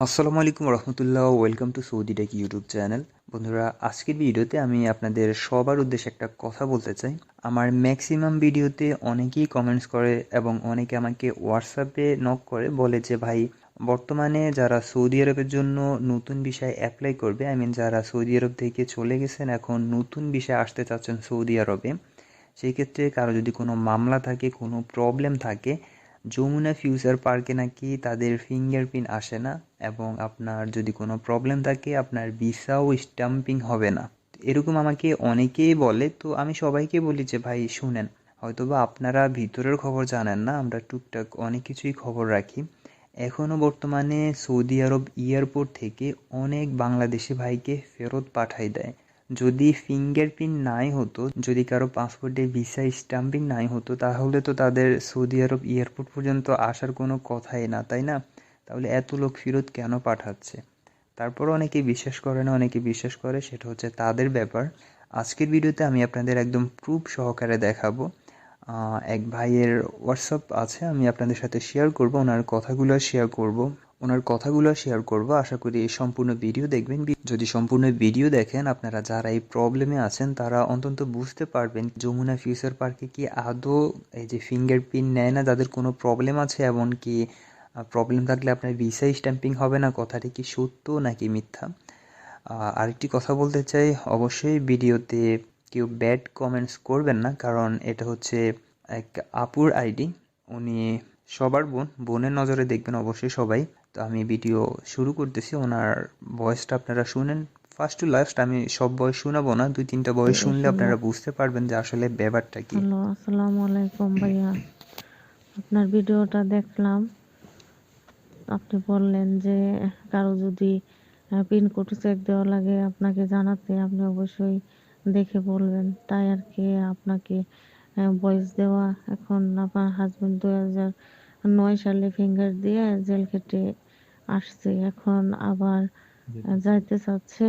আসসালামু আলাইকুম রহমতুল্লাহ, welcome to Saudi tech YouTube channel. বন্ধুরা, আজকের ভিডিওতে আমি আপনাদের সবার উদ্দেশ্যে একটা কথা বলতে চাই। আমার ম্যাক্সিমাম ভিডিওতে অনেকেই কমেন্টস করে এবং অনেকে আমাকে হোয়াটসঅ্যাপে নক করে বলে যে ভাই, বর্তমানে যারা সৌদি আরবের জন্য নতুন ভিসায় অ্যাপ্লাই করবে, যারা সৌদি আরব থেকে চলে গেছেন এখন নতুন ভিসায় আসতে চাচ্ছেন সৌদি আরবে, সেই ক্ষেত্রে কারো যদি কোনো মামলা থাকে, কোনো প্রবলেম থাকে, যমুনা ফিউচার পার্কে নাকি তাদের ফিঙ্গারপ্রিন্ট আসে না এবং আপনার যদি কোনো প্রবলেম থাকে আপনার ভিসাও স্ট্যাম্পিং হবে না। এরকম আমাকে অনেকেই বলে, তো আমি সবাইকে বলি যে ভাই শুনেন, হয়তোবা আপনারা ভিতরের খবর জানেন না, আমরা টুকটাক অনেক কিছুই খবর রাখি। এখনও বর্তমানে সৌদি আরব এয়ারপোর্ট থেকে অনেক বাংলাদেশি ভাইকে ফেরত পাঠাই দেয়। যদি ফিঙ্গারপ্রিন্ট নাই হতো, যদি কারো পাসপোর্টে ভিসা স্ট্যাম্পিং নাই হতো, তাহলে তো তাদের সৌদি আরব এয়ারপোর্ট পর্যন্ত আসার কোনো কথাই না, তাই না? তাহলে এত লোক ফেরত কেন পাঠাচ্ছে? তারপরও অনেকে বিশ্বাস করে না, অনেকে বিশ্বাস করে, সেটা হচ্ছে তাদের ব্যাপার। আজকের ভিডিওতে আমি আপনাদের একদম প্রুফ সহকারে দেখাবো। এক ভাইয়ের হোয়াটসঅ্যাপ আছে, আমি আপনাদের সাথে শেয়ার করব, ওনার কথাগুলো শেয়ার করব। আশা করি এই সম্পূর্ণ ভিডিও দেখবেন। যদি সম্পূর্ণ ভিডিও দেখেন, আপনারা যারা এই প্রবলেমে আছেন তারা অন্তত বুঝতে পারবেন যমুনা ফিউচার পার্কে কি আদৌ এই যে ফিঙ্গারপ্রিন্ট নেয় না, তাদের কোনো প্রবলেম আছে, এমনকি প্রবলেম থাকলে আপনার ভিসা স্ট্যাম্পিং হবে না, কথাটি কি সত্য নাকি মিথ্যা। আরেকটি কথা বলতে চাই, অবশ্যই ভিডিওতে কেউ ব্যাড কমেন্টস করবেন না, কারণ এটা হচ্ছে এক আপুর আইডি। উনি সবার বোনের নজরে দেখবেন অবশ্যই সবাই। তো আমি ভিডিও শুরু করতেছি, ওনার ভয়েসটা আপনারা শুনেন ফার্স্ট টু লাস্ট। আমি সব ভয়েস শোনাবো না, 2-3টা ভয়েস শুনলে আপনারা বুঝতে পারবেন যে আসলে ব্যাপারটা কি। হ্যালো, আসসালামু আলাইকুম ভাইয়া। আপনার ভিডিওটা দেখলাম। আপনি বললেন যে কারো যদি পিনকোড চেক দেওয়া লাগে আপনাকে জানাতে, আপনি অবশ্যই দেখে বলবেন, তাই আর কি আপনাকে ভয়েস দেওয়া। এখন আপনার হাজবেন্ড 2009 সালে ফিঙ্গার দিয়ে জেল খেটে আসছে, এখন আবার যাইতে চাচ্ছে।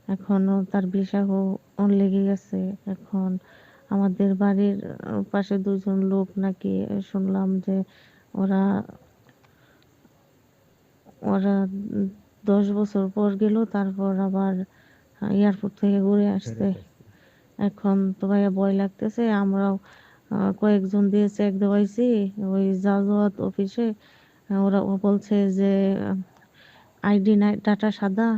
এখনো তার ভিসাও লেগে গেছে। এখন আমাদের বাড়ির পাশে দুজন লোক নাকি শুনলাম যে ওরা ওরা 10 বছর পর গেল, তারপর আবার এয়ারপোর্ট থেকে ঘুরে আসছে। এখন তো ভাইয়া ভয় লাগতেছে। আমরাও কয়েকজন দিয়ে চেক দেওয়াইছি ওই জাজওয়াত অফিসে। ওরা বলছে যে আইডি নাই, ডাটা সাদা।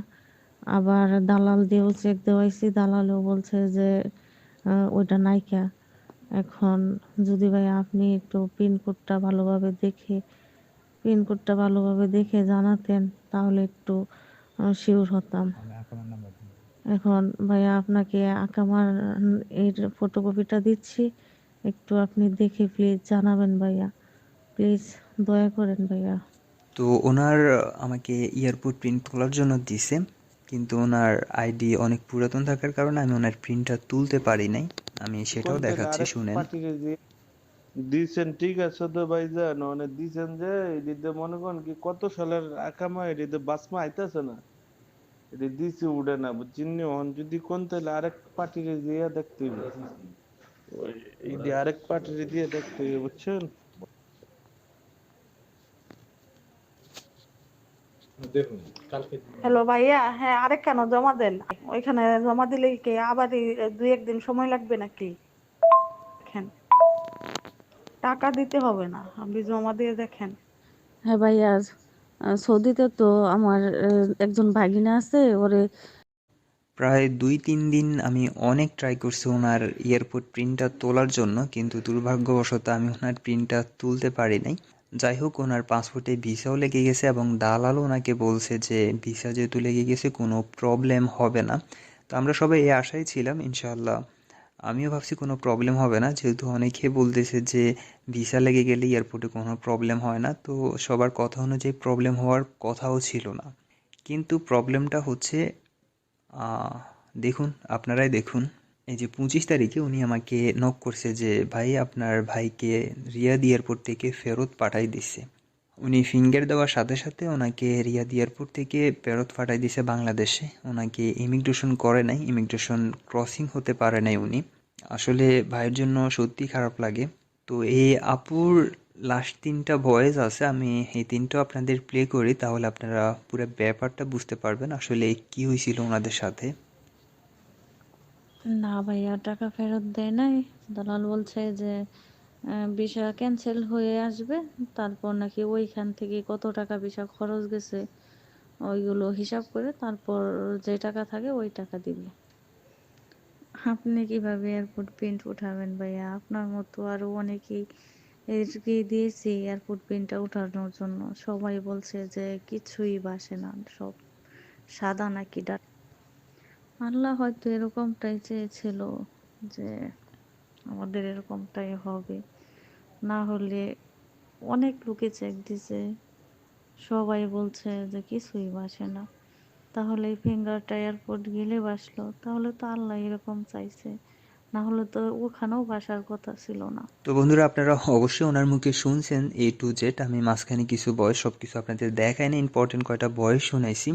আবার দালাল দিয়েও চেক দেওয়াইছি, দালালও বলছে যে ওইটা নাইকা। এখন যদি ভাই আপনি একটু পিনকোডটা ভালোভাবে দেখে জানাতেন, তাহলে একটু শিওর হতাম। এখন ভাইয়া আপনাকে আকামার এর ফটোকপিটা দিচ্ছি, একটু আপনি দেখে প্লিজ জানাবেন ভাইয়া, প্লিজ দয়া করেন ভাইয়া। তো ওনার আমাকে এয়ারপোর্ট প্রিন্ট তোলার জন্য দিছে, কিন্তু ওনার আইডি অনেক পুরাতন থাকার কারণে আমি ওনার প্রিন্টটা তুলতে পারি নাই। আমি সেটাও কোনটা দেখাচ্ছি, আরেক শুনেন। পার্টিকে যে দিছেন, ঠিক আছে তো ভাইজান, অনেক দিছেন যে এদিকে মনে করেন কি কত সালের আকামা এদিকে বাসমা আইতাছে না, এটি দিছে উড়ে না বুঝছেন নি? অন যদি কোন তাহলে আরেক পার্টিকে দিয়ে দেখতে হইবে। ওই এই যে আরেক পার্টিকে দিয়ে দেখতে হইবে বুঝছেন। হ্যালো ভাইয়া, হ্যাঁ আরেক কেন জমা দেন, ওইখানে জমা দিলে কি আবার 2-1 দিন সময় লাগবে নাকি? দেখেন, টাকা দিতে হবে না, আপনি জমা দিয়ে দেখেন। হ্যাঁ ভাইয়া, সৌদিতে তো আমার একজন ভাগিনা আছে, ওরে প্রায় 2-3 দিন আমি অনেক ট্রাই করছি ওনার এয়ারপোর্ট প্রিন্টটা তোলার জন্য, কিন্তু দুর্ভাগ্যবশত আমি ওনার প্রিন্টটা তুলতে পারি নাই। যাই হোক, ওনার পাসপোর্টে ভিসাও লেগে গেছে এবং দালালও ওনাকে বলছে যে ভিসা যেহেতু লেগে গেছে কোনো প্রবলেম হবে না। তো আমরা সবাই এই আশায় ছিলাম, ইনশাআল্লাহ। আমিও ভাবছি কোনো প্রবলেম হবে না, যেহেতু অনেকে বলতেছে যে ভিসা লেগে গেলে এয়ারপোর্টে কোনো প্রবলেম হয় না, তো সবার কথা অনুযায়ী প্রবলেম হওয়ার কথাও ছিল না। কিন্তু প্রবলেমটা হচ্ছে, দেখুন, আপনারাই দেখুন। এই যে 25 তারিখে উনি আমাকে নক করছে যে ভাই, আপনার ভাইকে রিয়াদ এয়ারপোর্ট থেকে ফেরত পাঠাই দিছে। উনি ফিঙ্গার দেওয়ার সাথে সাথে ওনাকে রিয়াদ এয়ারপোর্ট থেকে ফেরত পাঠাই দিছে বাংলাদেশে। ওনাকে ইমিগ্রেশন করে নাই, ইমিগ্রেশন ক্রসিং হতে পারে নাই উনি। আসলে ভাইয়ের জন্য সত্যি খারাপ লাগে। তো এই আপুর লাস্ট 3টা ভয়েস আছে, আমি এই 3টাও আপনাদের প্লে করি, তাহলে আপনারা পুরো ব্যাপারটা বুঝতে পারবেন আসলে কি হয়েছিল ওনাদের সাথে। না ভাইয়া, টাকা ফেরত দেয় নাই। দালাল বলছে যে ভিসা ক্যান্সেল হয়ে আসবে, তারপর নাকি ওইখান থেকে কত টাকা ভিসা খরচ গেছে ওইগুলো হিসাব করে তারপর যে টাকা থাকে ওই টাকা দিবে। আপনি কিভাবে এয়ারপোর্ট প্রিন্ট উঠাবেন ভাইয়া? আপনার মতো আরো অনেকেই এরকে দিয়েছি এয়ারপোর্ট প্রিন্টটা উঠানোর জন্য, সবাই বলছে যে কিছুই বাসে না, সব সাদা নাকি ডাক। আল্লাহ হয়তো এরকমটাই চেয়েছিল যে আমাদের এরকমটাই হবে, না হলে অনেক লোকে চেক দিছে, সবাই বলছে যে কিছুই বাসে না। তাহলে এই ফিঙ্গারটা এয়ারপোর্ট গেলে বাসলো, তাহলে তো আল্লাহ এরকম চাইছে, না হলে তো ওখানেও বাসার কথা ছিল না। তো বন্ধুরা, আপনারা অবশ্যই ওনার মুখে শুনছেন A to Z। আমি মাঝখানে কিছু ভয়েস সব কিছু আপনাদের দেখাই না, ইম্পর্টেন্ট কয়টা ভয়েস শোনাইছি।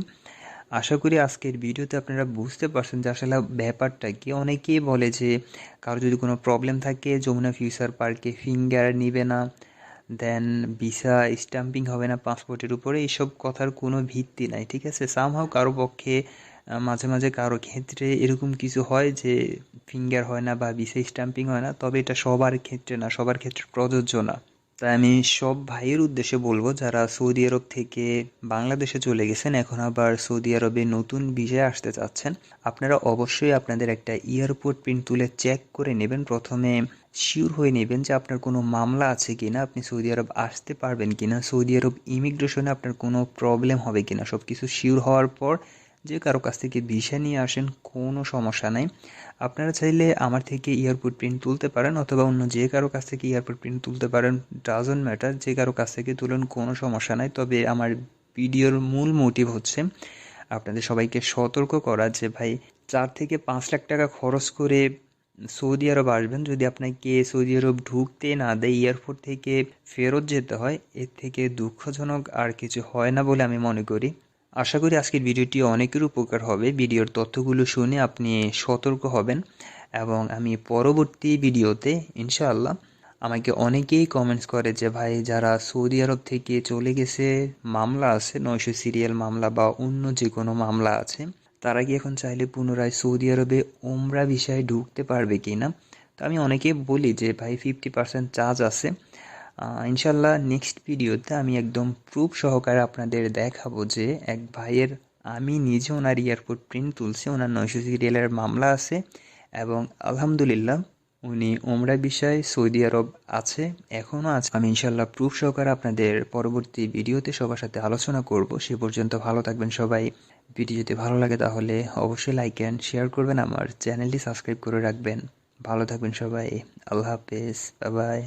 আশা করি আজকের ভিডিওতে আপনারা বুঝতে পারছেন যে আসলে ব্যাপারটা কি। অনেকেই বলে যে কারো যদি কোনো প্রবলেম থাকে যমুনা ফিউচার পার্কে ফিঙ্গার নিবে না, দেন ভিসা স্ট্যাম্পিং হবে না পাসপোর্টের উপরে, এইসব কথার কোনো ভিত্তি নাই, ঠিক আছে। সামহাও কারো পক্ষে মাঝে মাঝে কারো ক্ষেত্রে এরকম কিছু হয় যে ফিঙ্গার হয় না বা ভিসা স্ট্যাম্পিং হয় না, তবে এটা সবার ক্ষেত্রে না, সবার ক্ষেত্রে প্রযোজ্য না। তাই আমি সব ভাইয়ের উদ্দেশ্যে বলবো যারা সৌদি আরব থেকে বাংলাদেশে চলে গেছেন, এখন আবার সৌদি আরবে নতুন ভিসায় আসতে চাচ্ছেন, আপনারা অবশ্যই আপনাদের একটা এয়ারপোর্ট প্রিন্ট তুলে চেক করে নেবেন। প্রথমে শিওর হয়ে নেবেন যে আপনার কোনো মামলা আছে কিনা, আপনি সৌদি আরব আসতে পারবেন কিনা, সৌদি আরব ইমিগ্রেশনে আপনার কোনো প্রবলেম হবে কিনা, সব কিছু শিওর হওয়ার পর যে কারো কাছ থেকে ভিসা নিয়ে আসেন, কোনো সমস্যা নাই। আপনারা চাইলে আমার থেকে এয়ারপোর্ট প্রিন্ট তুলতে পারেন অথবা অন্য যে কারো কাছ থেকে এয়ারপোর্ট প্রিন্ট তুলতে পারেন, ডাজন্ট ম্যাটার, যে কারো কাছ থেকে তুলুন, কোনো সমস্যা নাই। তবে আমার ভিডিওর মূল মোটিভ হচ্ছে আপনাদের সবাইকে সতর্ক করা যে ভাই 4 থেকে 5 লাখ টাকা খরচ করে সৌদি আরব আসবেন, যদি আপনাকে সৌদি আরব ঢুকতে না দেয়, এয়ারপোর্ট থেকে ফেরত যেতে হয়, এর থেকে দুঃখজনক আর কিছু হয় না বলে আমি মনে করি। আশা করি আজকের ভিডিওটি অনেকের উপকার হবে। ভিডিওর তথ্যগুলো শুনে আপনি সতর্ক হবেন এবং আমি পরবর্তী ভিডিওতে ইনশাআল্লাহ, আমাকে অনেকেই কমেন্টস করে যে ভাই যারা সৌদি আরব থেকে চলে গেছে, মামলা আছে 900 সিরিয়াল মামলা বা অন্য যে কোনো মামলা আছে, তারা কি এখন চাইলে পুনরায় সৌদি আরবে ওমরা ভিসায় ঢুকতে পারবে কি না। তো আমি অনেকে বলি যে ভাই 50% চার্জ আছে। ইনশাল্লাহ নেক্সট ভিডিওতে আমি একদম প্রুফ সহকারে আপনাদের দেখাবো যে এক ভাইয়ের, আমি নিজে ওনার এয়ারপোর্ট প্রিন্ট তুলছি, ওনার 900 সিরিয়ালের মামলা আছে এবং আলহামদুলিল্লাহ উনি ওমরা বিষয়ে সৌদি আরব আছে, এখনও আছে। আমি ইনশাল্লাহ প্রুফ সহকারে আপনাদের পরবর্তী ভিডিওতে সবার সাথে আলোচনা করব। সে পর্যন্ত ভালো থাকবেন সবাই। ভিডিও যদি ভালো লাগে তাহলে অবশ্যই লাইক অ্যান্ড শেয়ার করবেন, আমার চ্যানেলটি সাবস্ক্রাইব করে রাখবেন। ভালো থাকবেন সবাই। আল্লাহ হাফেজ, বাই বাই।